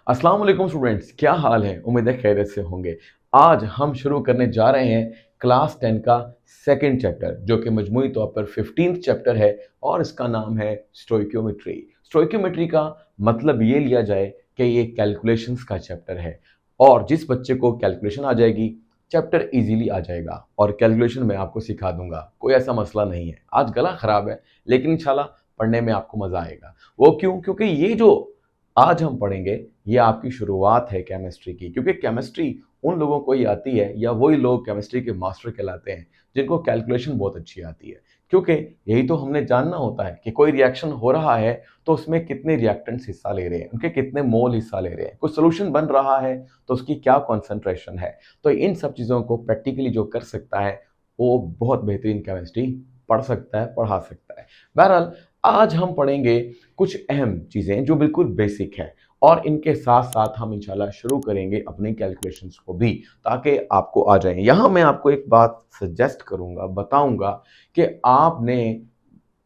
अस्सलाम वालेकुम स्टूडेंट्स, क्या हाल है? उम्मीद है खैरियत से होंगे। आज हम शुरू करने जा रहे हैं क्लास 10 का सेकंड चैप्टर, जो कि मजमूई तौर पर 15th चैप्टर है और इसका नाम है स्टोइकियोमेट्री। स्टोइकियोमेट्री का मतलब ये लिया जाए कि ये कैलकुलेशंस का चैप्टर है और जिस बच्चे को कैलकुलेशन आ जाएगी, चैप्टर इजीली आ जाएगा और कैलकुलेशन मैं आपको सिखा दूंगा। कोई ऐसा मसला नहीं है। आज गला खराब है, लेकिन इंशाल्लाह पढ़ने में आपको मजा आएगा। वो क्यों? क्योंकि ये जो आज हम पढ़ेंगे ये आपकी शुरुआत है केमिस्ट्री की, क्योंकि केमिस्ट्री उन लोगों को ही आती है या वही लोग केमिस्ट्री के मास्टर कहलाते हैं जिनको कैलकुलेशन बहुत अच्छी आती है। क्योंकि यही तो हमने जानना होता है कि कोई रिएक्शन हो रहा है तो उसमें कितने रिएक्टेंट्स हिस्सा ले रहे हैं, उनके कितने मोल हिस्सा ले रहे हैं, कुछ सोल्यूशन बन रहा है तो उसकी क्या कॉन्सेंट्रेशन है। तो इन सब चीज़ों को प्रैक्टिकली जो कर सकता है वो बहुत बेहतरीन केमिस्ट्री पढ़ सकता है, पढ़ा सकता है। बहरहाल आज हम पढ़ेंगे कुछ अहम चीज़ें जो बिल्कुल बेसिक है और इनके साथ साथ हम इंशाल्लाह शुरू करेंगे अपने कैलकुलेशंस को भी, ताकि आपको आ जाए। यहाँ मैं आपको एक बात सजेस्ट करूँगा, बताऊँगा कि आपने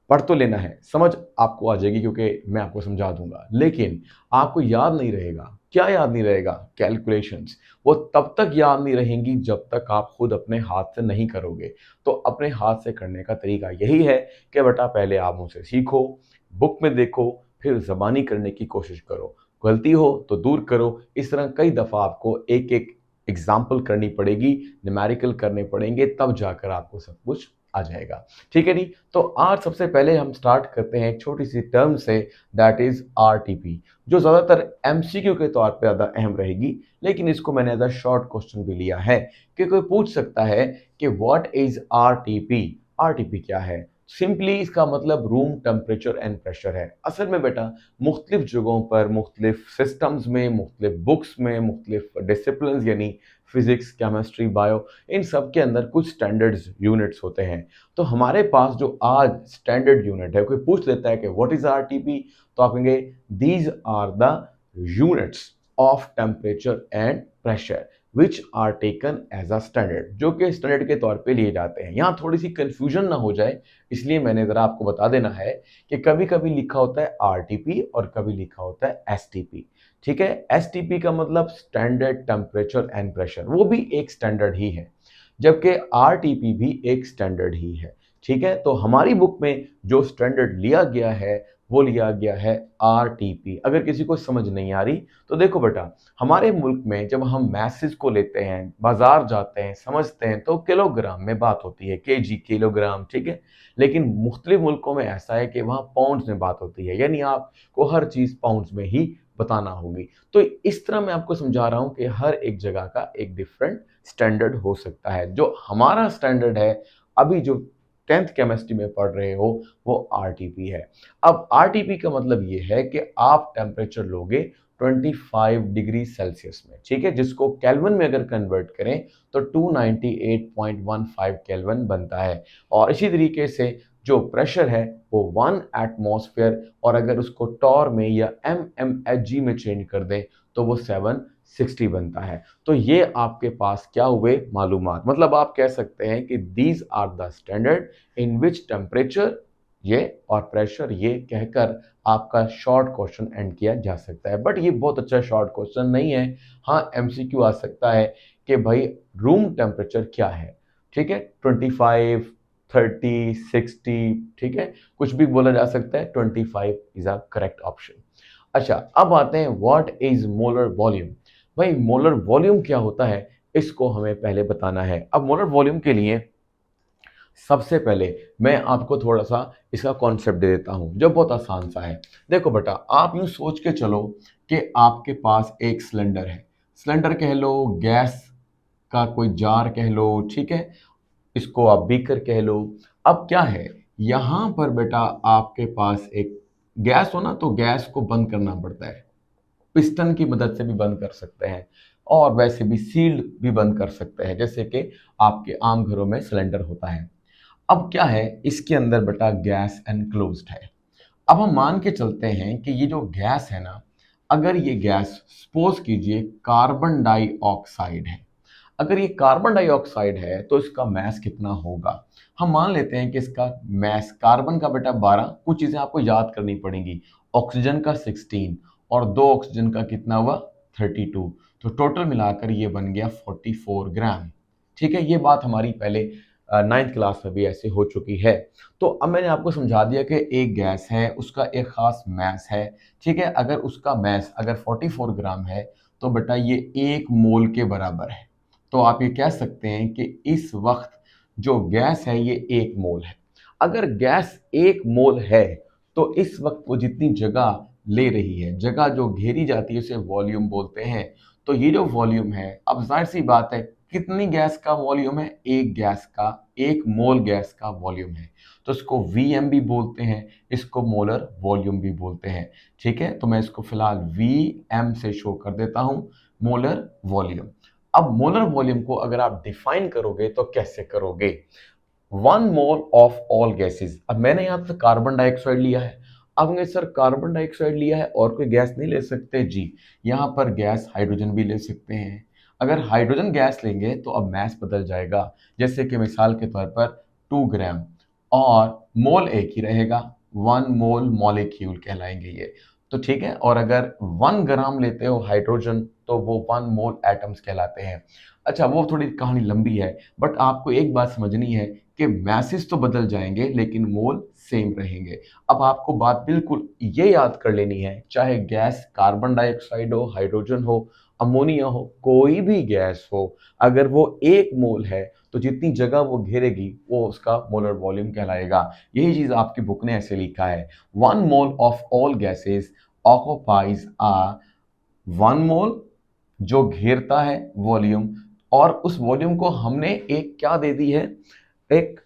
पढ़ तो लेना है, समझ आपको आ जाएगी क्योंकि मैं आपको समझा दूंगा, लेकिन आपको याद नहीं रहेगा। क्या याद नहीं रहेगा? कैलकुलेशंस। वो तब तक याद नहीं रहेंगी जब तक आप खुद अपने हाथ से नहीं करोगे। तो अपने हाथ से करने का तरीका यही है कि बेटा पहले आप मुझसे सीखो, बुक में देखो, फिर ज़बानी करने की कोशिश करो। गलती हो तो दूर करो। इस तरह कई दफ़ा आपको एक एक एग्जाम्पल करनी पड़ेगी, न्यूमेरिकल करने पड़ेंगे, तब जाकर आपको सब कुछ आ जाएगा। ठीक है जी? तो आज सबसे पहले हम स्टार्ट करते हैं एक छोटी सी टर्म से, दैट इज आरटीपी, जो ज़्यादातर एमसीक्यू के तौर पे ज़्यादा अहम रहेगी, लेकिन इसको मैंने एज अ शॉर्ट क्वेश्चन भी लिया है कि कोई पूछ सकता है कि व्हाट इज आरटीपी। आरटीपी क्या है? सिंपली इसका मतलब रूम टेम्परेचर एंड प्रेशर है। असल में बेटा मुख्तलिफ जगहों पर, मुख्तलिफ सिस्टम्स में, मुख्तलिफ बुक्स में, मुख्तलिफ डिसिप्लिन यानी फिजिक्स, केमिस्ट्री, बायो, इन सब के अंदर कुछ स्टैंडर्ड्स यूनिट्स होते हैं। तो हमारे पास जो आज स्टैंडर्ड यूनिट है, कोई पूछ लेता है कि व्हाट इज आरटीपी, तो आप कहेंगे these are the units of temperature and pressure which are taken as a standard, जो कि स्टैंडर्ड के तौर पे लिए जाते हैं। यहाँ थोड़ी सी कंफ्यूजन ना हो जाए, इसलिए मैंने ज़रा आपको बता देना है कि कभी कभी लिखा होता है आरटीपी और कभी लिखा होता है एसटीपी। ठीक है? एसटीपी का मतलब स्टैंडर्ड टेम्परेचर एंड प्रेशर, वो भी एक स्टैंडर्ड ही है, जबकि आरटीपी भी एक स्टैंडर्ड ही है। ठीक है? तो हमारी बुक में जो स्टैंडर्ड लिया गया है वो लिया गया है आरटीपी। अगर किसी को समझ नहीं आ रही तो देखो बेटा, हमारे मुल्क में जब हम मैसेज को लेते हैं, बाजार जाते हैं, समझते हैं, तो किलोग्राम में बात होती है, केजी, किलोग्राम। ठीक है? लेकिन मुख्तलिफ मुल्कों में ऐसा है कि वहाँ पाउंड्स में बात होती है, यानी आपको हर चीज़ पाउंड्स में ही बताना होगी। तो इस तरह मैं आपको समझा रहा हूँ कि हर एक जगह का एक डिफरेंट स्टैंडर्ड हो सकता है। जो हमारा स्टैंडर्ड है, अभी जो 10th केमिस्ट्री में पढ़ रहे हो, वो आरटीपी है। अब आरटीपी का मतलब ये है कि आप टेम्परेचर लोगे 25 डिग्री सेल्सियस में, ठीक है, जिसको केल्विन में अगर कन्वर्ट करें तो 298.15 केल्विन बनता है। और इसी तरीके से जो प्रेशर है वो 1 एटमॉस्फेयर, और अगर उसको टॉर में या mmHg में चेंज कर दें तो वो 760 बनता है। तो ये आपके पास क्या हुए मालूमात, मतलब आप कह सकते हैं कि these are the standard in which temperature ये और प्रेशर ये कहकर आपका शॉर्ट क्वेश्चन एंड किया जा सकता है। बट ये बहुत अच्छा शॉर्ट क्वेश्चन नहीं है। हाँ, एमसीक्यू आ सकता है कि भाई रूम टेम्परेचर क्या है। ठीक है? 25, 30, 60, ठीक है, कुछ भी बोला जा सकता है। 25 इज अ करेक्ट ऑप्शन। अच्छा, अब आते हैं व्हाट इज मोलर वॉल्यूम। भाई मोलर वॉल्यूम क्या होता है, इसको हमें पहले बताना है। अब मोलर वॉल्यूम के लिए सबसे पहले मैं आपको थोड़ा सा इसका कॉन्सेप्ट दे देता हूं, जो बहुत आसान सा है। देखो बेटा, आप यूं सोच के चलो कि आपके पास एक सिलेंडर है। सिलेंडर कह लो, गैस का कोई जार कह लो, ठीक है, इसको आप बीकर कह लो। अब क्या है, यहां पर बेटा आपके पास एक गैस हो ना, तो गैस को बंद करना पड़ता है। पिस्टन की मदद से भी बंद कर सकते हैं और वैसे भी सील्ड भी बंद कर सकते हैं, जैसे कि आपके आम घरों में सिलेंडर होता है। अब क्या है, इसके अंदर बेटा गैस एनक्लोज्ड है। अब हम मान के चलते हैं कि ये जो गैस है ना, अगर ये गैस सपोज कीजिए कार्बन डाइऑक्साइड है। अगर ये कार्बन डाइऑक्साइड है तो इसका मैस कितना होगा? हम मान लेते हैं कि इसका मैस कार्बन का बेटा 12, कुछ चीज़ें आपको याद करनी पड़ेंगी। ऑक्सीजन का 16, और 2 ऑक्सीजन का कितना हुआ 32, तो टोटल मिलाकर ये बन गया 44 ग्राम। ठीक है, ये बात हमारी पहले 9th क्लास में भी ऐसे हो चुकी है। तो अब मैंने आपको समझा दिया कि एक गैस है, उसका एक खास मैस है। ठीक है, अगर उसका मैस अगर 44 ग्राम है तो बेटा ये 1 मोल के बराबर है। तो आप ये कह सकते हैं कि इस वक्त जो गैस है ये 1 मोल है। अगर गैस 1 मोल है तो इस वक्त वो जितनी जगह ले रही है, जगह जो घेरी जाती है उसे वॉल्यूम बोलते हैं। तो ये जो वॉल्यूम है, अब जाहिर सी बात है कितनी गैस का वॉल्यूम है, एक गैस का 1 मोल गैस का वॉल्यूम है, तो इसको वीएम भी बोलते हैं, इसको मोलर वॉल्यूम भी बोलते हैं। ठीक है, तो मैं इसको फिलहाल वीएम से शो कर देता हूं, मोलर वॉल्यूम। अब मोलर वॉल्यूम को अगर आप डिफाइन करोगे तो कैसे करोगे, 1 मोल ऑफ ऑल गैसेस। अब मैंने यहां पे कार्बन डाइऑक्साइड लिया है। अब मैं सर कार्बन डाइऑक्साइड लिया है और कोई गैस नहीं ले सकते जी, यहाँ पर गैस हाइड्रोजन भी ले सकते हैं। अगर हाइड्रोजन गैस लेंगे तो अब मैस बदल जाएगा, जैसे कि मिसाल के तौर पर 2 ग्राम, और मोल एक ही रहेगा, 1 मोल मॉलिक्यूल कहलाएंगे ये। तो ठीक है, और अगर 1 ग्राम लेते हो हाइड्रोजन तो वो 1 मोल एटम्स कहलाते हैं। अच्छा, वो थोड़ी कहानी लंबी है, बट आपको एक बात समझनी है कि मैसेज तो बदल जाएंगे लेकिन मोल सेम रहेंगे। अब आपको बात बिल्कुल ये याद कर लेनी है, चाहे गैस कार्बन डाइऑक्साइड हो, हाइड्रोजन हो, अमोनिया हो, कोई भी गैस हो, अगर वो 1 मोल है तो जितनी जगह वो घेरेगी वो उसका मोलर वॉल्यूम कहलाएगा। यही चीज आपकी बुक ने ऐसे लिखा है, 1 mole of all gases occupies आ 1 मोल जो घेरता है वॉल्यूम, और उस वॉल्यूम को हमने एक क्या दे दी है, एक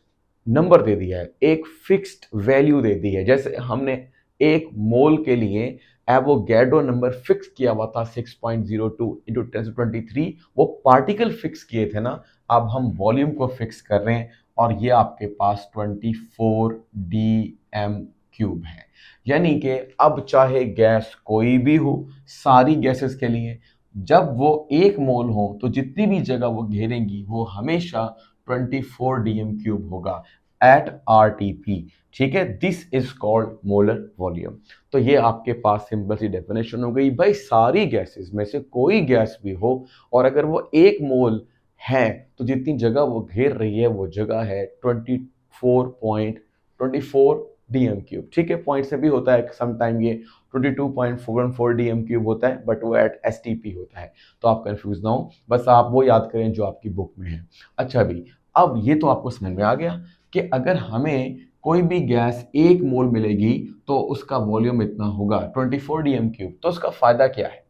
नंबर दे दिया है, एक फिक्स्ड वैल्यू दे दी है। जैसे हमने 1 मोल के लिए एवोगैड्रो नंबर फिक्स किया हुआ था 6.02 इंटू 1023, वो पार्टिकल फिक्स किए थे ना, अब हम वॉल्यूम को फिक्स कर रहे हैं और ये आपके पास 24 डी एम क्यूब है। यानी कि अब चाहे गैस कोई भी हो, सारी गैसेस के लिए जब वो 1 मोल हो तो जितनी भी जगह वो घेरेंगी वो हमेशा 24 डीएम क्यूब होगा एट आरटीपी। ठीक है, this is called molar volume. तो ये आपके पास सिंपल सी डेफिनेशन हो गई भाई, सारी गैसेस में से कोई गैस भी हो और अगर वो 1 मोल है तो जितनी जगह वो घेर रही है वो जगह है 24.24 डीएम क्यूब। ठीक है, पॉइंट से भी होता है समटाइम ये 22.44 डीएम क्यूब होता है, बट वो एट एसटीपी होता है। तो आप कंफ्यूज ना हो, बस आप वो याद करें जो आपकी बुक में है। अच्छा भी, अब ये तो आपको समझ में आ गया कि अगर हमें कोई भी गैस 1 मोल मिलेगी तो उसका वॉल्यूम इतना होगा 24 डीएम क्यूब। तो उसका फायदा क्या है,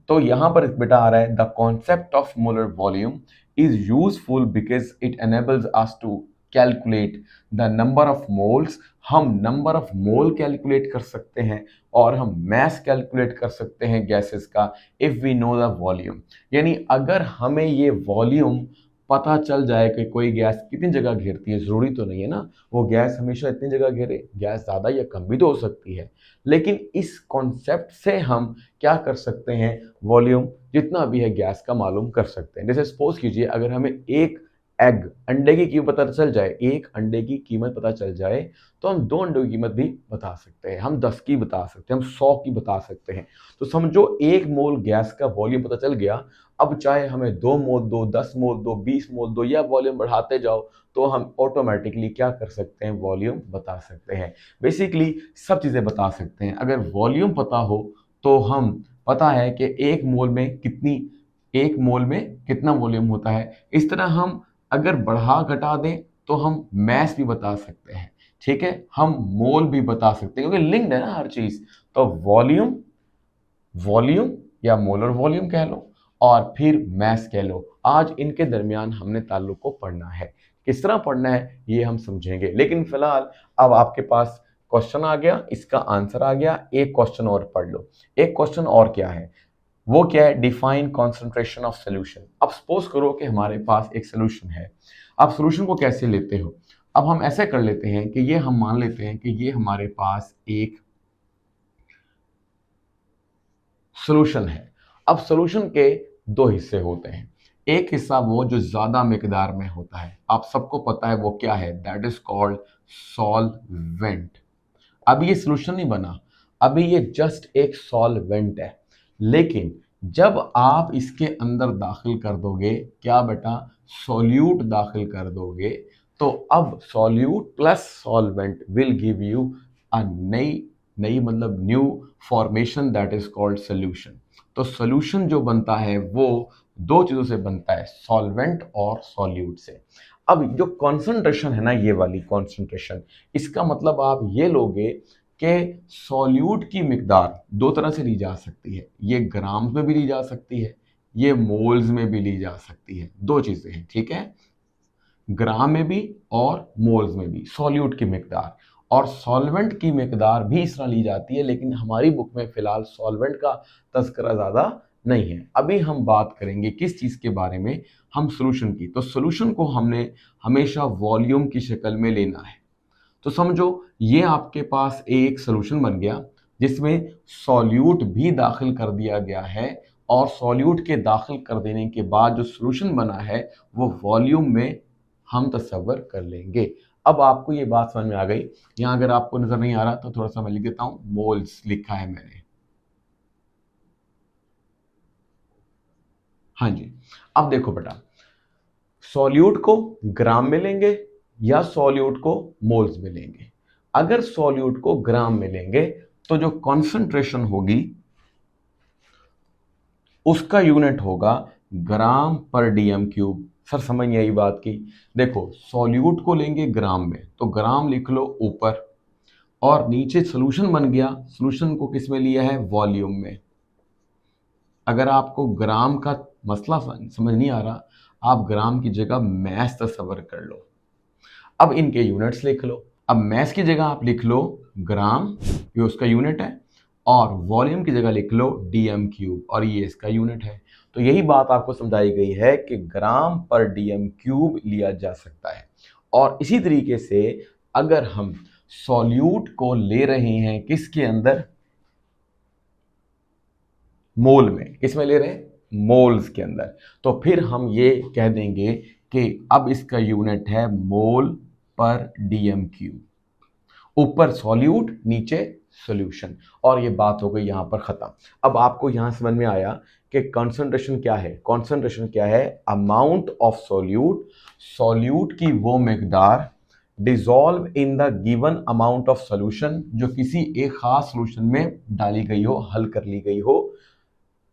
तो यहां पर बेटा आ रहा है, the concept of molar volume is useful because it enables us to calculate the number of moles. हम नंबर ऑफ मोल कैलकुलेट कर सकते हैं और हम मैस कैलकुलेट कर सकते हैं गैसेस का, if we know the volume. यानी अगर हमें ये वॉल्यूम पता चल जाए कि कोई गैस कितनी जगह घेरती है, जरूरी तो नहीं है ना वो गैस हमेशा इतनी जगह घेरे, गैस ज्यादा या कम भी तो हो सकती है। लेकिन इस कॉन्सेप्ट से हम क्या कर सकते हैं, वॉल्यूम जितना भी है गैस का मालूम कर सकते हैं। जैसे सपोज कीजिए अगर हमें एक एग अंडे की कीमत पता चल जाए, एक अंडे की कीमत पता चल जाए तो हम 2 अंडों की कीमत भी बता सकते हैं, हम 10 की बता सकते हैं, हम 100 की बता सकते हैं। तो समझो 1 मोल गैस का वॉल्यूम पता चल गया। अब चाहे हमें 2 मोल दो, 10 मोल दो, 20 मोल दो, या वॉल्यूम बढ़ाते जाओ तो हम ऑटोमेटिकली क्या कर सकते हैं, वॉल्यूम बता सकते हैं। बेसिकली सब चीजें बता सकते हैं। अगर वॉल्यूम पता हो तो हम पता है कि 1 मोल में कितनी, 1 मोल में कितना वॉल्यूम होता है। इस तरह हम अगर बढ़ा घटा दें तो हम मैस भी बता सकते हैं। ठीक है, हम मोल भी बता सकते हैं क्योंकि लिंक्ड है ना हर चीज। तो वॉल्यूम, वॉल्यूम या मोलर वॉल्यूम कह लो और फिर मैस कह लो, आज इनके दरमियान हमने ताल्लुक को पढ़ना है। किस तरह पढ़ना है ये हम समझेंगे, लेकिन फिलहाल अब आपके पास क्वेश्चन आ गया, इसका आंसर आ गया, एक क्वेश्चन और पढ़ लो। एक क्वेश्चन और क्या है, वो क्या है, डिफाइन कॉन्सेंट्रेशन ऑफ सोल्यूशन। अब सपोज करो कि हमारे पास एक सोल्यूशन है। आप सोल्यूशन को कैसे लेते हो, अब हम ऐसे कर लेते हैं कि ये हम मान लेते हैं कि ये हमारे पास एक सोल्यूशन है। अब सोल्यूशन के 2 हिस्से होते हैं, एक हिस्सा वो जो ज्यादा मिकदार में होता है, आप सबको पता है वो क्या है, दैट इज कॉल्ड सॉल्वेंट। अब ये सोल्यूशन नहीं बना, अभी ये जस्ट एक सॉल्वेंट है, लेकिन जब आप इसके अंदर दाखिल कर दोगे क्या बेटा, सॉल्यूट दाखिल कर दोगे, तो अब solute plus solvent will give you अ नई नई मतलब new formation that is called solution. तो सोल्यूशन जो बनता है वो दो चीजों से बनता है, सॉल्वेंट और सॉल्यूट से। अब जो कॉन्सेंट्रेशन है ना, ये वाली कॉन्सेंट्रेशन, इसका मतलब आप ये लोगे कि सॉल्यूट की मिकदार दो तरह से ली जा सकती है, ये ग्राम्स में भी ली जा सकती है, ये मोल्स में भी ली जा सकती है, दो चीजें हैं, ठीक है, ग्राम में भी और मोल्स में भी सॉल्यूट की मिकदार। और सॉल्वेंट की मिकदार भी इस तरह ली जाती है, लेकिन हमारी बुक में फिलहाल सॉल्वेंट का तस्करा ज़्यादा नहीं है। अभी हम बात करेंगे किस चीज़ के बारे में, हम सोल्यूशन की। तो सोल्यूशन को हमने हमेशा वॉल्यूम की शक्ल में लेना है। तो समझो ये आपके पास एक सोल्यूशन बन गया जिसमें सॉल्यूट भी दाखिल कर दिया गया है, और सॉल्यूट के दाखिल कर देने के बाद जो सोल्यूशन बना है वो वॉल्यूम में हम तस्वर कर लेंगे। अब आपको ये बात समझ में आ गई। यहाँ अगर आपको नजर नहीं आ रहा तो थोड़ा सा मैं लिख देता हूँ, मोल्स लिखा है मैंने। हाँ जी, अब देखो बेटा, सॉल्यूट को ग्राम में लेंगे या सॉल्यूट को मोल्स में लेंगे। अगर सॉल्यूट को ग्राम में लेंगे तो जो कॉन्सेंट्रेशन होगी उसका यूनिट होगा ग्राम पर डीएम क्यूब। सर समझ नहीं आई बात की। देखो सॉल्यूट को लेंगे ग्राम में तो ग्राम लिख लो ऊपर, और नीचे सोल्यूशन बन गया, सोल्यूशन को किस में लिया है, वॉल्यूम में। अगर आपको ग्राम का मसला समझ नहीं आ रहा, आप ग्राम की जगह मैस तस्वर कर लो। अब इनके यूनिट्स लिख लो। अब मैस की जगह आप लिख लो ग्राम, ये उसका यूनिट है, और वॉल्यूम की जगह लिख लो डीएम क्यूब, और ये इसका यूनिट है। तो यही बात आपको समझाई गई है कि ग्राम पर डीएम क्यूब लिया जा सकता है। और इसी तरीके से अगर हम सॉल्यूट को ले रहे हैं किसके अंदर, मोल में, किसमें ले रहे हैं, मोल्स के अंदर, तो फिर हम ये कह देंगे कि अब इसका यूनिट है मोल पर डीएम क्यूब। ऊपर सॉल्यूट नीचे सॉल्यूशन, और ये बात हो गई यहां पर खत्म। अब आपको यहां समझ में आया कि कॉन्सेंट्रेशन क्या है। कॉन्सेंट्रेशन क्या है, अमाउंट ऑफ सॉल्यूट, सॉल्यूट की वो मिकदार dissolve in the given amount of solution, जो किसी एक खास सॉल्यूशन में डाली गई हो, हल कर ली गई हो,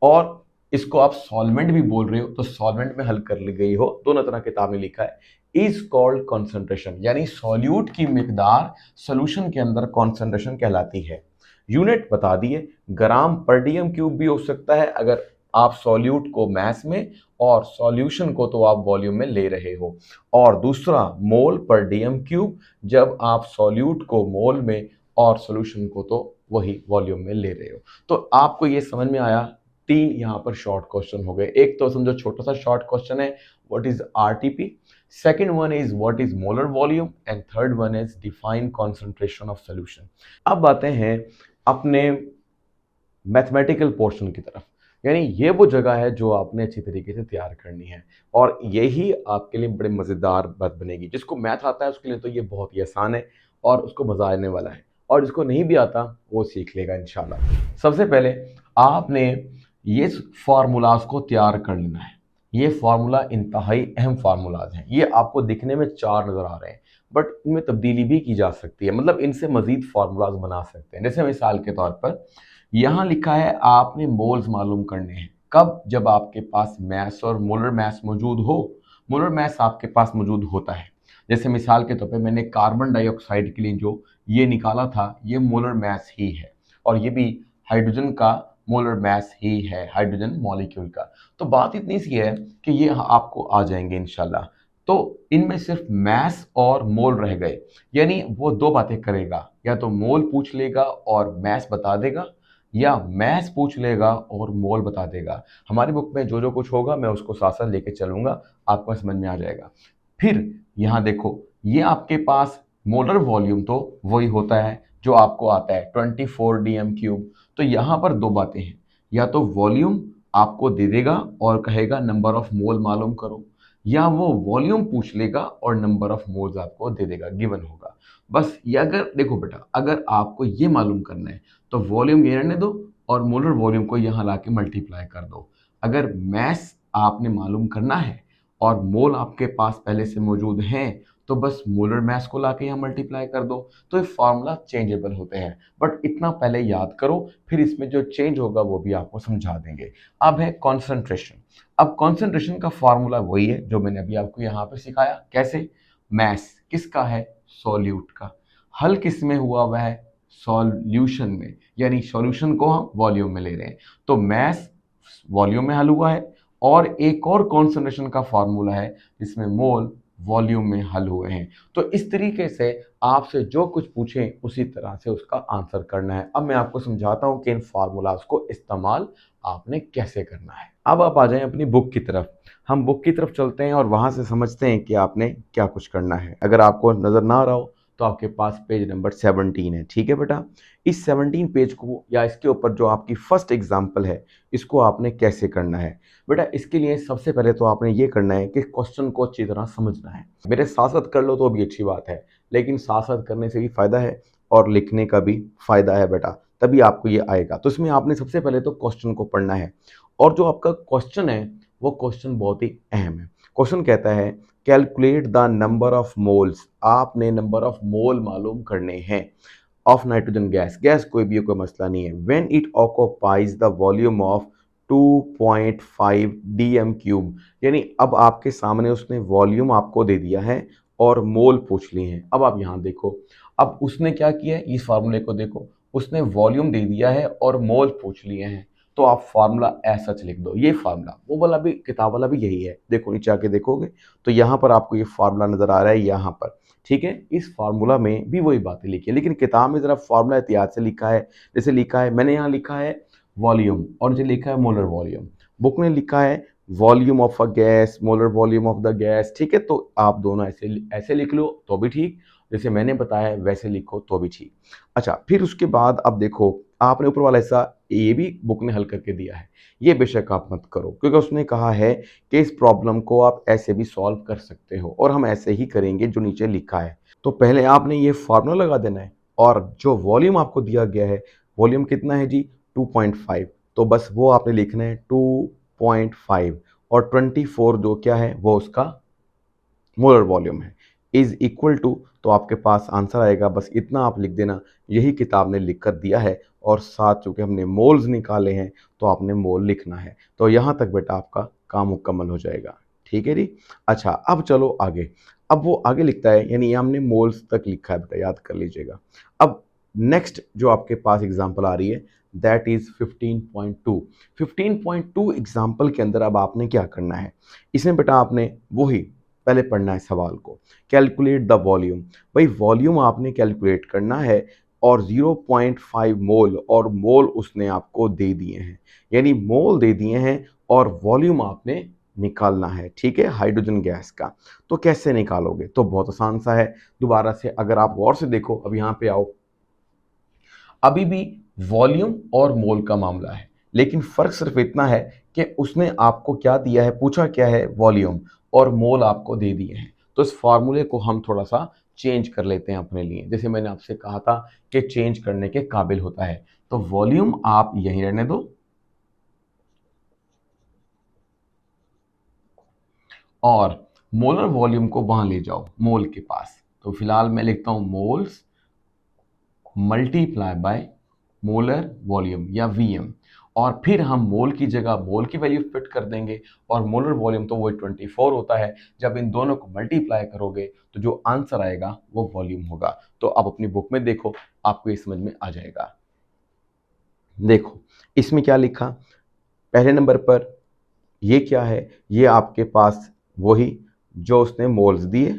और इसको आप सॉल्वेंट भी बोल रहे हो तो सॉल्वेंट में हल कर ली गई हो, दोनों तरह किताब में लिखा है, इज कॉल्ड कॉन्सेंट्रेशन। यानी सॉल्यूट की मिकदार सॉल्यूशन के अंदर कॉन्सेंट्रेशन कहलाती है। यूनिट बता दिए, ग्राम पर डीएम क्यूब भी हो सकता है अगर आप सॉल्यूट को मैस में और सॉल्यूशन को तो आप वॉल्यूम में ले रहे हो, और दूसरा मोल पर डीएम क्यूब जब आप सॉल्यूट को मोल में और सॉल्यूशन को तो वही वॉल्यूम में ले रहे हो। तो आपको ये समझ में आया, तीन यहाँ पर शॉर्ट क्वेश्चन हो गए। एक तो समझो छोटा सा शॉर्ट क्वेश्चन है, what is RTP, second one is what is molar volume, and third one is define concentration of solution. अब आते हैं अपने मैथमेटिकल पोर्शन की तरफ। यानी ये वो जगह है जो आपने अच्छी तरीके से तैयार करनी है, और यही आपके लिए बड़े मज़ेदार बात बनेगी। जिसको मैथ आता है उसके लिए तो ये बहुत ही आसान है और उसको मज़ा आने वाला है, और जिसको नहीं भी आता वो सीख लेगा इंशाल्लाह। सबसे पहले आपने ये फार्मूलाज को तैयार कर लेना है। ये फार्मूला इंतहाई अहम फार्मूलाज हैं। ये आपको दिखने में चार नज़र आ रहे हैं, बट इनमें तब्दीली भी की जा सकती है, मतलब इनसे मज़ीद फार्मूलाज बना सकते हैं। जैसे मिसाल के तौर पर यहाँ लिखा है आपने मोल्स मालूम करने हैं, कब, जब आपके पास मैस और मोलर मैस मौजूद हो। मोलर मैस आपके पास मौजूद होता है। जैसे मिसाल के तौर पे मैंने कार्बन डाइऑक्साइड के लिए जो ये निकाला था ये मोलर मैस ही है, और ये भी हाइड्रोजन का मोलर मैस ही है, हाइड्रोजन मॉलिक्यूल का। तो बात इतनी सी है कि ये आपको आ जाएंगे इंशाल्लाह। तो इनमें सिर्फ मैस और मोल रह गए, यानी वो दो बातें करेगा, या तो मोल पूछ लेगा और मैस बता देगा, या मैथ्स पूछ लेगा और मोल बता देगा। हमारी बुक में जो जो कुछ होगा मैं उसको साथ साथ लेके चलूंगा, आपको समझ में आ जाएगा। फिर यहाँ देखो, ये आपके पास मोलर वॉल्यूम तो वही होता है जो आपको आता है 24 डीएम क्यूब। तो यहाँ पर दो बातें हैं, या तो वॉल्यूम आपको दे देगा और कहेगा नंबर ऑफ मोल मालूम करो, या वो वॉल्यूम पूछ लेगा और नंबर ऑफ मोल्स आपको दे देगा, गिवन होगा। बस ये अगर देखो बेटा, अगर आपको ये मालूम करना है तो वॉल्यूम ये रहने दो और मोलर वॉल्यूम को यहाँ ला के मल्टीप्लाई कर दो। अगर मैस आपने मालूम करना है और मोल आपके पास पहले से मौजूद हैं तो बस मोलर मैस को ला के यहाँ मल्टीप्लाई कर दो, तो ये फार्मूला चेंजेबल होते हैं। बट इतना पहले याद करो, फिर इसमें जो चेंज होगा वो भी आपको समझा देंगे। अब है कॉन्सेंट्रेशन। अब कॉन्सेंट्रेशन का फार्मूला वही है जो मैंने अभी आपको यहाँ पे सिखाया। कैसे? मैस किसका है? सॉल्यूट का। हल किस में हुआ हुआ है? सॉल्यूशन में, यानी सॉल्यूशन को हम वॉल्यूम में ले रहे हैं। तो मैस वॉल्यूम में हल हुआ है और एक और कॉन्सेंट्रेशन का फार्मूला है जिसमें मोल वॉल्यूम में हल हुए हैं। तो इस तरीके से आपसे जो कुछ पूछें उसी तरह से उसका आंसर करना है। अब मैं आपको समझाता हूं कि इन फार्मूलाज को इस्तेमाल आपने कैसे करना है। अब आप आ जाएं अपनी बुक की तरफ। हम बुक की तरफ चलते हैं और वहां से समझते हैं कि आपने क्या कुछ करना है। अगर आपको नजर ना आ रहा हो तो आपके पास पेज नंबर 17 है। ठीक है बेटा, इस 17 पेज को या इसके ऊपर जो आपकी फर्स्ट एग्जाम्पल है इसको आपने कैसे करना है बेटा? इसके लिए सबसे पहले तो आपने ये करना है कि क्वेश्चन को अच्छी तरह समझना है। मेरे साथ साथ कर लो तो भी अच्छी बात है, लेकिन साथ साथ करने से भी फायदा है और लिखने का भी फायदा है बेटा, तभी आपको ये आएगा। तो इसमें आपने सबसे पहले तो क्वेश्चन को पढ़ना है और जो आपका क्वेश्चन है वो क्वेश्चन बहुत ही अहम है। क्वेश्चन कहता है calculate the number of moles. आपने नंबर ऑफ मोल मालूम करने हैं ऑफ नाइट्रोजन गैस। गैस कोई भी कोई मसला नहीं है। When it occupies the volume of 2.5 DM cube, यानी अब आपके सामने उसने वॉल्यूम आपको दे दिया है और मोल पूछ लिए हैं। अब आप यहाँ देखो, अब उसने क्या किया है, इस फार्मूले को देखो, उसने वॉल्यूम दे दिया है और मोल पूछ लिए हैं। तो आप फार्मूला ऐसा लिख दो। ये फार्मूला वो वाला भी, किताब वाला भी यही है। देखो नीचे आके देखोगे तो यहाँ पर आपको ये फार्मूला नजर आ रहा है यहाँ पर। ठीक है, इस फार्मूला में भी वही बातें लिखी है, लेकिन किताब में जरा फार्मूला एहतियात से लिखा है। जैसे लिखा है, मैंने यहाँ लिखा है वॉल्यूम और जो लिखा है मोलर वॉल्यूम। बुक में लिखा है volume of a gas, molar volume of the gas. ठीक है, तो आप दोनों ऐसे ऐसे लिख लो तो भी ठीक, जैसे मैंने बताया है वैसे लिखो तो भी ठीक। अच्छा, फिर उसके बाद अब देखो, आपने ऊपर वाला हिस्सा ये भी बुक ने हल करके दिया है, ये बेशक आप मत करो, क्योंकि उसने कहा है कि इस प्रॉब्लम को आप ऐसे भी सॉल्व कर सकते हो और हम ऐसे ही करेंगे जो नीचे लिखा है। तो पहले आपने ये फार्मूला लगा देना है और जो वॉल्यूम आपको दिया गया है, वॉल्यूम कितना है जी? 2.5। तो बस वो आपने लिखना है 2.5 और 24 जो क्या है वो उसका मोलर वॉल्यूम है, इज इक्वल टू, तो आपके पास आंसर आएगा। बस इतना आप लिख देना, यही किताब ने लिख कर दिया है और साथ चूंकि हमने मोल्स निकाले हैं तो आपने मोल लिखना है। तो यहाँ तक बेटा आपका काम मुकम्मल हो जाएगा। ठीक है जी। अच्छा, अब चलो आगे। अब वो आगे लिखता है, यानी हमने मोल्स तक लिखा है बेटा, याद कर लीजिएगा। अब नेक्स्ट जो आपके पास एग्जाम्पल आ रही है दैट इज 15.2। 15.2 एग्जाम्पल के अंदर अब आपने क्या करना है, इसमें बेटा आपने वही पहले पढ़ना है सवाल को। कैलकुलेट द वॉल्यूम, भाई वॉल्यूम आपने कैलकुलेट करना है और 0.5 मोल, और मोल उसने आपको दे दिए हैं, यानी मोल दे दिए हैं और वॉल्यूम आपने निकालना है। ठीक है, हाइड्रोजन गैस का। तो कैसे निकालोगे? तो बहुत आसान सा है। दोबारा से अगर आप गौर से देखो, अब यहाँ पे आओ, अभी भी वॉल्यूम और मोल का मामला है, लेकिन फर्क सिर्फ इतना है कि उसने आपको क्या दिया है, पूछा क्या है, वॉल्यूम, और मोल आपको दे दिए हैं। तो इस फार्मूले को हम थोड़ा सा चेंज कर लेते हैं अपने लिए, जैसे मैंने आपसे कहा था कि चेंज करने के काबिल होता है। तो वॉल्यूम आप यहीं रहने दो और मोलर वॉल्यूम को वहां ले जाओ, मोल के पास। तो फिलहाल मैं लिखता हूं moles multiply by molar volume या वीएम, और फिर हम मोल की जगह मोल की वैल्यू फिट कर देंगे और मोलर वॉल्यूम तो वही 24 होता है। जब इन दोनों को मल्टीप्लाई करोगे तो जो आंसर आएगा वो वॉल्यूम होगा। तो आप अपनी बुक में देखो, आपको ये समझ में आ जाएगा। देखो इसमें क्या लिखा, पहले नंबर पर ये क्या है, ये आपके पास वही जो उसने मोल्स दिए,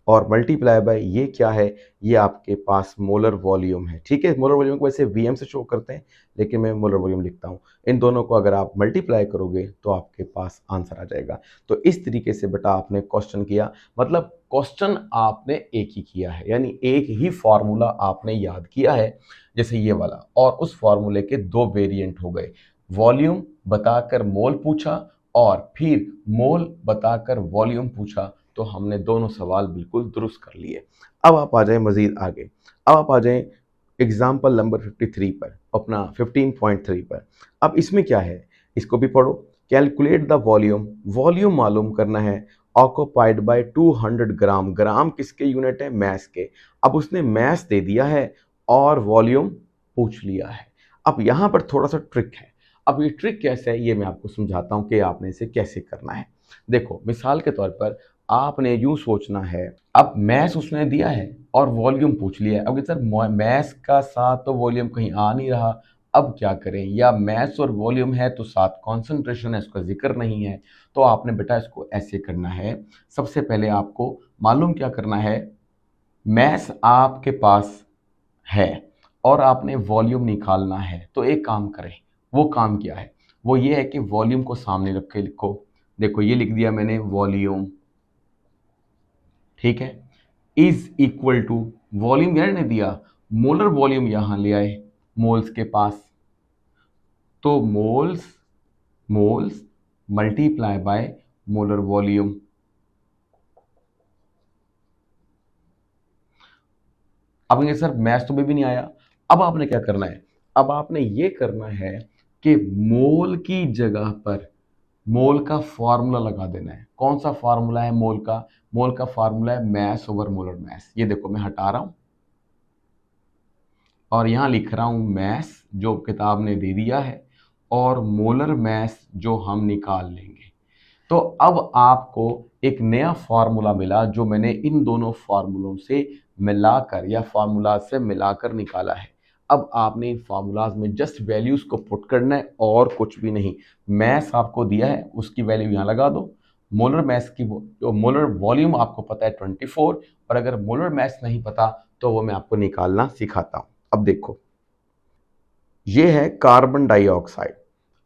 और मल्टीप्लाई बाय ये क्या है, ये आपके पास मोलर वॉल्यूम है। ठीक है, मोलर वॉल्यूम को वैसे वीएम से शो करते हैं, लेकिन मैं मोलर वॉल्यूम लिखता हूँ। इन दोनों को अगर आप मल्टीप्लाई करोगे तो आपके पास आंसर आ जाएगा। तो इस तरीके से बेटा आपने क्वेश्चन किया, मतलब क्वेश्चन आपने एक ही किया है, यानी एक ही फॉर्मूला आपने याद किया है, जैसे ये वाला, और उस फॉर्मूले के दो वेरिएंट हो गए। वॉल्यूम बताकर मोल पूछा और फिर मोल बताकर वॉल्यूम पूछा, तो हमने दोनों सवाल बिल्कुल दुरुस्त कर लिए। अब आप आ जाएं मजीद आगे। अब आप आ जाएं एग्जाम्पल नंबर 53 पर, अपना 15.3 पर। अब इसमें क्या है, इसको भी पढ़ो। कैलकुलेट द वॉल्यूम, वॉल्यूम मालूम करना है, ऑक्यूपाइड बाय 200 ग्राम, ग्राम किसके यूनिट है, मैस के। अब उसने मैस दे दिया है और वॉल्यूम पूछ लिया है। अब यहां पर थोड़ा सा ट्रिक है। अब ये ट्रिक कैसे है, ये मैं आपको समझाता हूं कि आपने इसे कैसे करना है। देखो मिसाल के तौर पर आपने यूं सोचना है, अब मैस उसने दिया है और वॉल्यूम पूछ लिया है। अब सर मैस का साथ तो वॉल्यूम कहीं आ नहीं रहा, अब क्या करें, या मैस और वॉल्यूम है तो साथ कॉन्सेंट्रेशन है, इसका जिक्र नहीं है। तो आपने बेटा इसको ऐसे करना है, सबसे पहले आपको मालूम क्या करना है, मैस आपके पास है और आपने वॉल्यूम निकालना है। तो एक काम करें, वो काम क्या है, वो ये है कि वॉल्यूम को सामने रख के लिखो। देखो ये लिख दिया मैंने वॉल्यूम, ठीक है, इज इक्वल टू, वॉल्यूम यार ने दिया, मोलर वॉल्यूम यहां ले आए मोल्स के पास, तो moles, moles multiply by molar volume. अब ये सर मैथ्स तो भी नहीं आया। अब आपने क्या करना है, अब आपने ये करना है कि मोल की जगह पर मोल का फार्मूला लगा देना है। कौन सा फार्मूला है मोल का, मोल का फार्मूला है मैस ओवर मोलर मैस। ये देखो मैं हटा रहा हूं और यहां लिख रहा हूं मैस जो किताब ने दे दिया है और मोलर मैस जो हम निकाल लेंगे। तो अब आपको एक नया फार्मूला मिला जो मैंने इन दोनों फार्मूलों से मिलाकर या फार्मूला से मिलाकर निकाला है। अब आपने इन फार्मूलाज में जस्ट वैल्यूज को पुट करना है और कुछ भी नहीं। मैस आपको दिया है उसकी वैल्यू यहाँ लगा दो, मोलर मैस की जो मोलर वॉल्यूम आपको पता है 24, और अगर मोलर मैस नहीं पता तो वो मैं आपको निकालना सिखाता हूँ। अब देखो ये है कार्बन डाइऑक्साइड।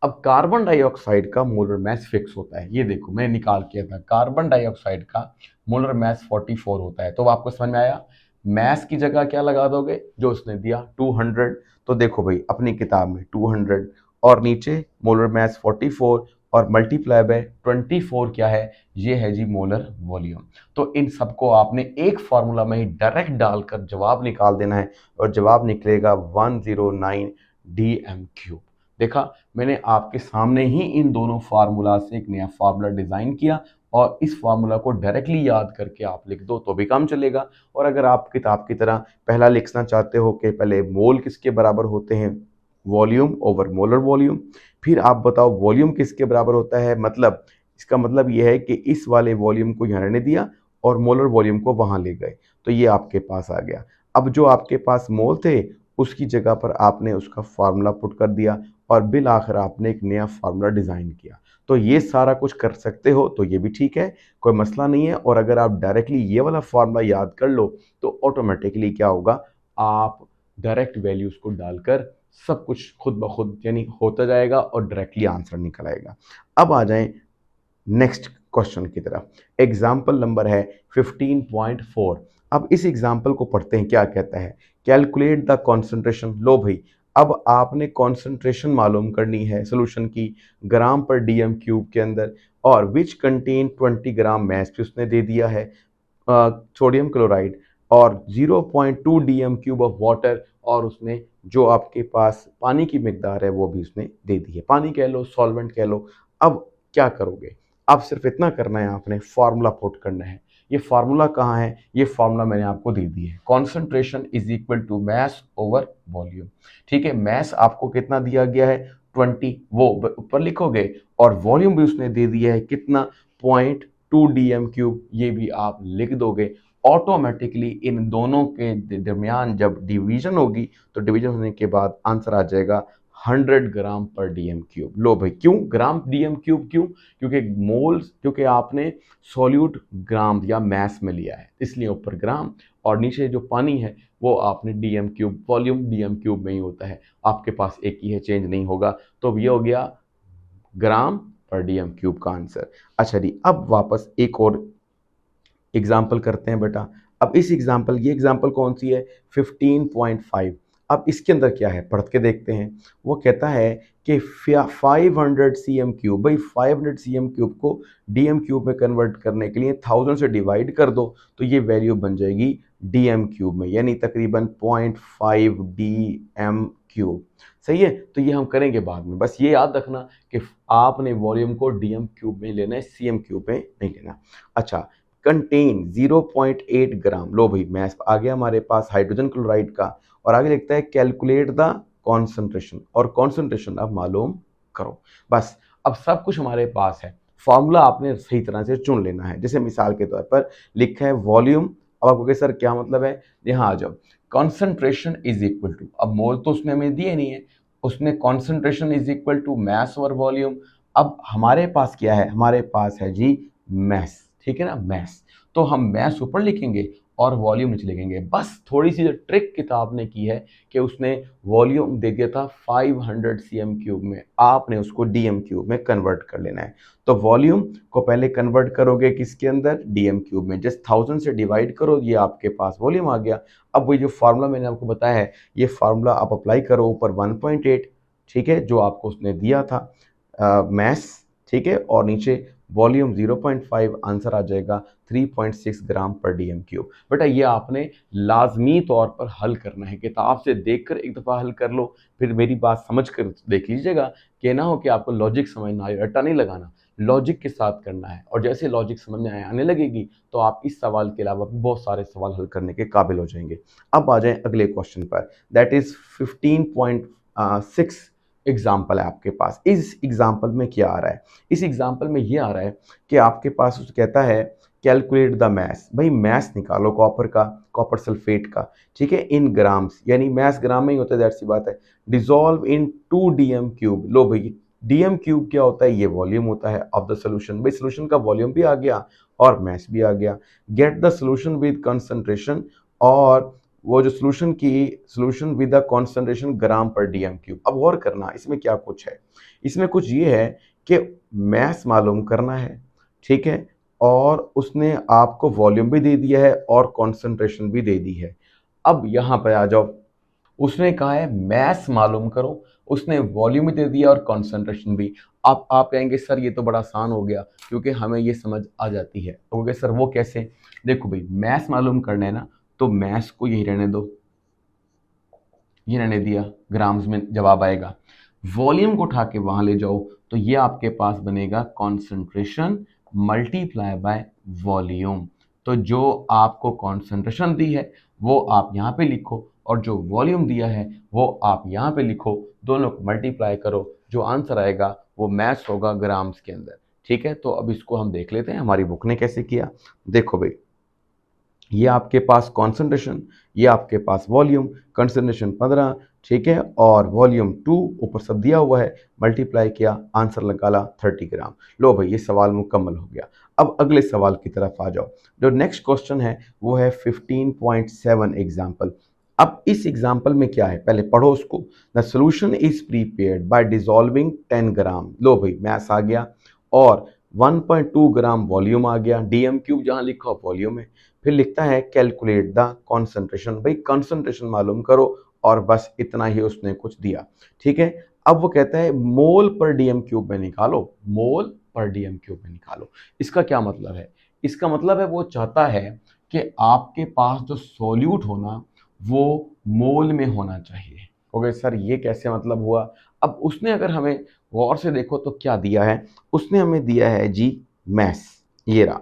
अब कार्बन डाइऑक्साइड का मोलर मास फिक्स होता है, ये देखो मैंने निकाल किया था, कार्बन डाइऑक्साइड का मोलर मास 44 होता है। तो आपको समझ में आया, मास की जगह क्या लगा दोगे, जो उसने दिया 200। तो देखो भाई अपनी किताब में 200 और नीचे मोलर मास 44 और मल्टीप्लाई बाय 24 क्या है, ये है जी मोलर वॉल्यूम। तो इन सबको आपने एक फार्मूला में ही डायरेक्ट डालकर जवाब निकाल देना है और जवाब निकलेगा 109 DM³ देखा, मैंने आपके सामने ही इन दोनों फार्मूला से एक नया फार्मूला डिजाइन किया और इस फार्मूला को डायरेक्टली याद करके आप लिख दो तो भी काम चलेगा। और अगर आप किताब की तरह पहला लिखना चाहते हो कि पहले मोल किसके बराबर होते हैं, वॉल्यूम ओवर मोलर वॉल्यूम, फिर आप बताओ वॉल्यूम किसके बराबर होता है, मतलब इसका मतलब यह है कि इस वाले वॉल्यूम को यहाँ रहने दिया और मोलर वॉल्यूम को वहां ले गए, तो ये आपके पास आ गया। अब जो आपके पास मोल थे उसकी जगह पर आपने उसका फार्मूला पुट कर दिया और बिल आखिर आपने एक नया फार्मूला डिज़ाइन किया। तो ये सारा कुछ कर सकते हो तो ये भी ठीक है, कोई मसला नहीं है। और अगर आप डायरेक्टली ये वाला फार्मूला याद कर लो तो ऑटोमेटिकली क्या होगा, आप डायरेक्ट वैल्यूज़ को डालकर सब कुछ खुद ब खुद यानी होता जाएगा और डायरेक्टली आंसर निकल आएगा। अब आ जाएं नेक्स्ट क्वेश्चन की तरफ। एग्जाम्पल नंबर है 15.4। अब इस एग्जाम्पल को पढ़ते हैं, क्या कहता है, कैलकुलेट द कॉन्सेंट्रेशन। लो भाई अब आपने कॉन्सेंट्रेशन मालूम करनी है सोल्यूशन की ग्राम पर DM³ के अंदर, और विच कंटेन 20 ग्राम मैस भी उसने दे दिया है सोडियम क्लोराइड और 0.2 DM³ ऑफ वाटर, और उसने जो आपके पास पानी की मिकदार है वो भी उसने दे दी है, पानी कह लो सॉल्वेंट कह लो। अब क्या करोगे, अब सिर्फ इतना करना है, आपने फार्मूला पुट करना है। ये फार्मूला कहाँ है, ये फार्मूला मैंने आपको दे दी है, concentration is equal to mass over volume. ठीक है, मैस आपको कितना दिया गया है 20, वो ऊपर लिखोगे, और वॉल्यूम भी उसने दे दिया है कितना 0.2 DM³, ये भी आप लिख दोगे। ऑटोमेटिकली इन दोनों के दरमियान जब डिवीजन होगी तो डिवीजन होने के बाद आंसर आ जाएगा 100 ग्राम पर DM³। लो भाई क्यों ग्राम DM³, क्यों, क्योंकि मोल्स, क्योंकि आपने सॉल्यूट ग्राम या मैस में लिया है इसलिए ऊपर ग्राम, और नीचे जो पानी है वो आपने DM³ वॉल्यूम DM³ में ही होता है, आपके पास एक ही है, चेंज नहीं होगा। तो ये हो गया ग्राम पर DM³ का आंसर। अच्छा जी, अब वापस एक और एग्जाम्पल करते हैं बेटा। अब इस एग्जाम्पल, ये एग्जाम्पल कौन सी है 15.5। अब इसके अंदर क्या है पढ़ के देखते हैं। वो कहता है कि 500 सी एम क्यूब, भाई 500 सी एम क्यूब को डी एम क्यूब में कन्वर्ट करने के लिए 1000 से डिवाइड कर दो तो ये वैल्यू बन जाएगी डी एम क्यूब में, यानी तकरीबन 0.5 डी एम क्यूब। सही है, तो ये हम करेंगे बाद में, बस ये याद रखना कि आपने वॉल्यूम को डी एम क्यूब में लेना है, सी एम क्यूब में नहीं लेना। अच्छा, कंटेन 0.8 ग्राम, लो भाई मैथ आ गया हमारे पास हाइड्रोजन क्लोराइड का, और आगे लिखता है कैलकुलेट द कॉन्सेंट्रेशन, और कॉन्सेंट्रेशन अब मालूम करो। बस अब सब कुछ हमारे पास है, फॉर्मूला आपने सही तरह से चुन लेना है। जैसे मिसाल के तौर पर लिखा है वॉल्यूम, अब आपको कहे सर क्या मतलब है, यहाँ आ जाओ, कॉन्सेंट्रेशन इज इक्वल टू, अब मोल तो उसने हमें दिए नहीं है, उसने concentration is equal to mass over volume. अब हमारे पास क्या है, हमारे पास है जी मैस, ठीक है ना, मैस, तो हम मैस ऊपर लिखेंगे और वॉल्यूम नीचे लिखेंगे। बस थोड़ी सी जो ट्रिक किताब ने की है कि उसने वॉल्यूम दे दिया था 500 सी एम क्यूब में, आपने उसको डी एम क्यूब में कन्वर्ट कर लेना है। तो वॉल्यूम को पहले कन्वर्ट करोगे किसके अंदर, डी एम क्यूब में, जस्ट 1000 से डिवाइड करो, ये आपके पास वॉल्यूम आ गया। अब वही जो फार्मूला मैंने आपको बताया है, ये फार्मूला आप अप्लाई करो ऊपर 1.8, ठीक है, जो आपको उसने दिया था मैस, ठीक है, और नीचे वॉल्यूम 0.5, आंसर आ जाएगा 3.6 ग्राम पर डी एम क्यूब। बेटा ये आपने लाजमी तौर पर हल करना है, किताब से देखकर एक दफ़ा हल कर लो, फिर मेरी बात समझ कर देख लीजिएगा कि ना हो कि आपको लॉजिक समझ ना आए, रट्टा नहीं लगाना, लॉजिक के साथ करना है, और जैसे लॉजिक समझ में आने लगेगी तो आप इस सवाल के अलावा भी बहुत सारे सवाल हल करने के काबिल हो जाएंगे। अब आ जाएं अगले क्वेश्चन पर, दैट इज 15.6 एग्जाम्पल है आपके पास। इस एग्जाम्पल में क्या आ रहा है, इस एग्जाम्पल में ये आ रहा है कि आपके पास उस कहता है कैलकुलेट द मैस, भाई मैस निकालो कॉपर का, कॉपर सल्फेट का, ठीक है, इन ग्राम्स, यानी मैस ग्राम में ही होता है, दैट सी बात है। Dissolve in 2 D M cube, लो भाई डी एम क्यूब क्या होता है, ये वॉल्यूम होता है ऑफ द सोल्यूशन, भाई सोल्यूशन का वॉल्यूम भी आ गया और मैस भी आ गया। Get the solution with concentration, और वो जो सोल्यूशन विद द कॉन्सेंट्रेशन ग्राम पर डी एम क्यूब। अब और करना, इसमें क्या कुछ है, इसमें कुछ ये है कि मैस मालूम करना है, ठीक है, और उसने आपको वॉल्यूम भी दे दिया है और कॉन्सेंट्रेशन भी दे दी है। अब यहाँ पे आ जाओ, उसने कहा है मैस मालूम करो, उसने वॉल्यूम भी दे दिया और कॉन्सेंट्रेशन भी। आप कहेंगे सर ये तो बड़ा आसान हो गया क्योंकि हमें ये समझ आ जाती है, तो सर वो कैसे, देखो भाई मैस मालूम करना है ना, तो मैस को यही रहने दो, ये रहने दिया, ग्राम्स में जवाब आएगा। वॉल्यूम को उठा के वहां ले जाओ तो ये आपके पास बनेगा कॉन्सेंट्रेशन मल्टीप्लाई बाय वॉल्यूम। तो जो आपको कॉन्सेंट्रेशन दी है वो आप यहाँ पे लिखो, और जो वॉल्यूम दिया है वो आप यहाँ पे लिखो, दोनों को मल्टीप्लाई करो, जो आंसर आएगा वो मैच होगा ग्राम्स के अंदर। ठीक है, तो अब इसको हम देख लेते हैं हमारी बुक ने कैसे किया। देखो भाई, ये आपके पास कॉन्सेंट्रेशन, ये आपके पास वॉल्यूम, कंसंट्रेशन 15, ठीक है, और वॉल्यूम 2 ऊपर सब दिया हुआ है, मल्टीप्लाई किया, आंसर निकाला 30 ग्राम। लो भाई ये सवाल मुकम्मल हो गया। अब अगले सवाल की तरफ आ जाओ, जो नेक्स्ट क्वेश्चन है वो है 15.7 एग्जाम्पल। अब इस एग्जाम्पल में क्या है, पहले पढ़ो उसको। The solution is prepared bye dissolving 10 ग्राम, लो भाई मैथ्स आ गया, और 1.2 ग्राम वॉल्यूम आ गया, डीएम क्यूब जहां लिखा वॉल्यूम है। फिर लिखता है कैलकुलेट द कॉन्सेंट्रेशन, भाई कॉन्सेंट्रेशन मालूम करो, और बस इतना ही उसने कुछ दिया। ठीक है, अब वो कहता है मोल पर डीएम क्यूब में निकालो, मोल पर डीएम क्यूब में निकालो। इसका क्या मतलब है, इसका मतलब है वो चाहता है कि आपके पास जो सोल्यूट होना वो मोल में होना चाहिए। ओके सर ये कैसे मतलब हुआ, अब उसने अगर हमें गौर से देखो तो क्या दिया है, उसने हमें दिया है जी मैस, ये रहा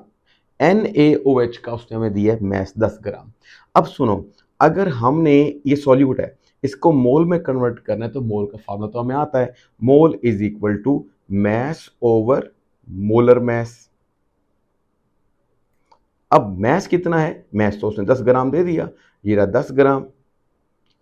NaOH का उसने हमें दिया है मैस 10 ग्राम। अब सुनो, अगर हमने ये सॉल्यूट है इसको मोल में कन्वर्ट करना है तो मोल का फार्मूला तो हमें आता है, mole is equal to mass over molar mass. अब मैस कितना है, मैस तो उसने 10 ग्राम दे दिया, ये रहा 10 ग्राम,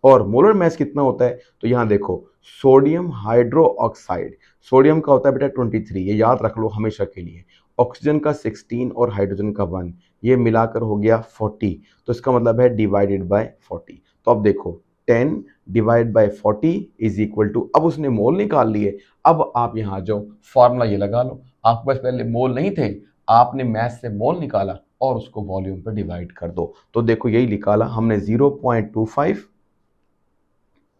और मोलर मैस कितना होता है, तो यहां देखो सोडियम हाइड्रो ऑक्साइड, सोडियम का होता है बेटा 23, ये याद रख लो हमेशा के लिए, ऑक्सीजन का 16 और हाइड्रोजन का 1, ये मिलाकर हो गया 40, तो इसका मतलब है डिवाइडेड बाय 40। तो अब देखो 10 divide by 40 is equal to, अब उसने मोल निकाल लिए। अब आप यहाँ आ जाओ, फॉर्मूला ये लगा लो, आपके पास पहले मोल नहीं थे, आपने मैथ से मोल निकाला और उसको वॉल्यूम पर डिवाइड कर दो, तो देखो यही निकाला हमने 0.25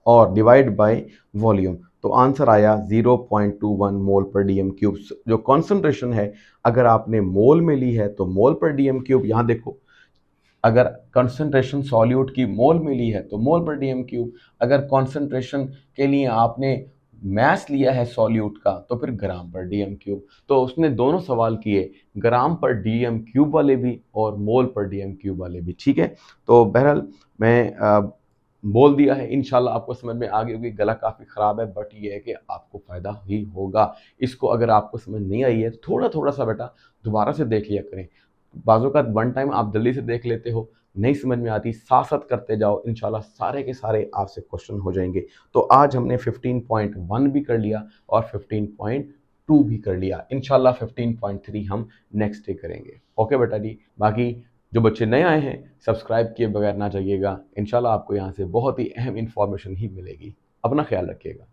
और डिवाइड बाय वॉल्यूम, तो आंसर आया 0.21 मोल पर डीएम क्यूब। जो कॉन्सेंट्रेशन है अगर आपने मोल में ली है तो मोल पर डीएम क्यूब, यहाँ देखो अगर कंसंट्रेशन सॉल्यूट की मोल में ली है तो मोल पर डीएम क्यूब, अगर कंसंट्रेशन के लिए आपने मैस लिया है सॉल्यूट का तो फिर ग्राम पर डीएम क्यूब। तो उसने दोनों सवाल किए, ग्राम पर डीएम क्यूब वाले भी और मोल पर डीएम क्यूब वाले भी। ठीक है, तो बहरहाल मैं बोल दिया है, इंशाल्लाह आपको समझ में आ गई होगी। गला काफ़ी ख़राब है बट ये है कि आपको फ़ायदा ही होगा। इसको अगर आपको समझ नहीं आई है थोड़ा थोड़ा सा बेटा दोबारा से देख लिया करें। बाज़ों का वन टाइम आप जल्दी से देख लेते हो, नहीं समझ में आती, साथ-साथ करते जाओ, इंशाल्लाह सारे के सारे आपसे क्वेश्चन हो जाएँगे। तो आज हमने 15.1 भी कर लिया और 15.2 भी कर लिया। इंशाल्लाह 15.3 हम नेक्स्ट डे करेंगे। ओके बेटा जी, बाकी जो बच्चे नए आए हैं, सब्सक्राइब किए बगैर ना जाइएगा। इंशाल्लाह आपको यहाँ से बहुत ही अहम इन्फॉर्मेशन ही मिलेगी। अपना ख्याल रखिएगा।